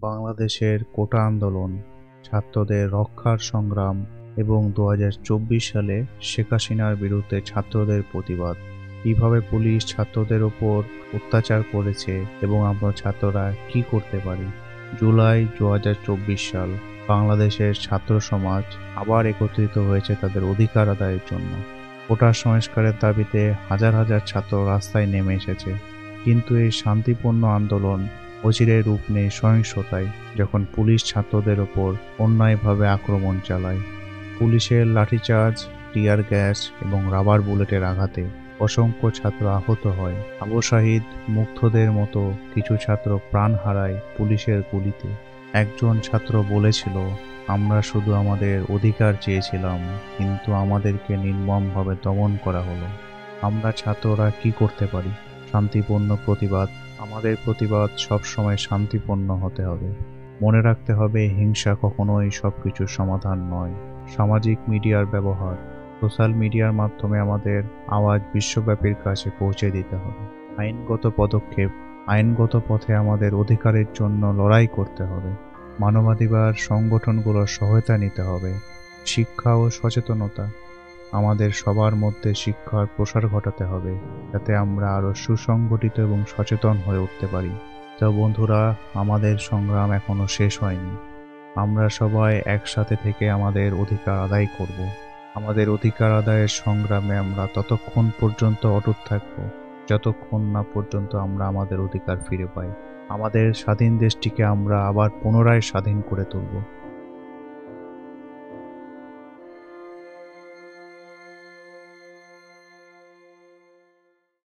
বাংলাদেশের কোটা আন্দোলন, ছাত্রদের রক্ষার সংগ্রাম এবং ২০২৪ সালে শেখ হাসিনার বিরুদ্ধে ছাত্রদের প্রতিবাদ। কিভাবে পুলিশ ছাত্রদের ওপর অত্যাচার করেছে এবং আমরা ছাত্ররা কি করতে পারি। জুলাই ২০২৪ সাল, বাংলাদেশের ছাত্র সমাজ আবার একত্রিত হয়েছে তাদের অধিকার আদায়ের জন্য। কোটা সংস্কারের দাবিতে হাজার হাজার ছাত্র রাস্তায় নেমে এসেছে, কিন্তু এই শান্তিপূর্ণ আন্দোলন অচিরে রূপ নেয় সহিংসতায় যখন পুলিশ ছাত্রদের ওপর অন্যায়ভাবে আক্রমণ চালায়। পুলিশের লাঠিচার্জ, টিয়ার গ্যাস এবং রাবার বুলেটের আঘাতে অসংখ্য ছাত্র আহত হয়। আবু শাহিদ মুগ্ধদের মতো কিছু ছাত্র প্রাণ হারায় পুলিশের গুলিতে। একজন ছাত্র বলেছিল, আমরা শুধু আমাদের অধিকার চেয়েছিলাম, কিন্তু আমাদেরকে নির্মমভাবে দমন করা হলো। আমরা ছাত্ররা কি করতে পারি? শান্তিপূর্ণ প্রতিবাদ। আমাদের প্রতিবাদ সবসময় শান্তিপূর্ণ হতে হবে। মনে রাখতে হবে, হিংসা কখনোই সবকিছুর সমাধান নয়। সামাজিক মিডিয়ার ব্যবহার। সোশ্যাল মিডিয়ার মাধ্যমে আমাদের আওয়াজ বিশ্বব্যাপীর কাছে পৌঁছে দিতে হবে। আইনগত পদক্ষেপ। আইনগত পথে আমাদের অধিকারের জন্য লড়াই করতে হবে। মানবাধিকার সংগঠনগুলোর সহায়তা নিতে হবে। শিক্ষা ও সচেতনতা। আমাদের সবার মধ্যে শিক্ষার প্রসার ঘটাতে হবে, যাতে আমরা আরও সুসংগঠিত এবং সচেতন হয়ে উঠতে পারি। তো বন্ধুরা, আমাদের সংগ্রাম এখনো শেষ হয়নি। আমরা সবাই একসাথে থেকে আমাদের অধিকার আদায় করব। আমাদের অধিকার আদায়ের সংগ্রামে আমরা ততক্ষণ পর্যন্ত অটুট থাকব, যতক্ষণ না পর্যন্ত আমরা আমাদের অধিকার ফিরে পাই। আমাদের স্বাধীন দেশটিকে আমরা আবার পুনরায় স্বাধীন করে তুলব।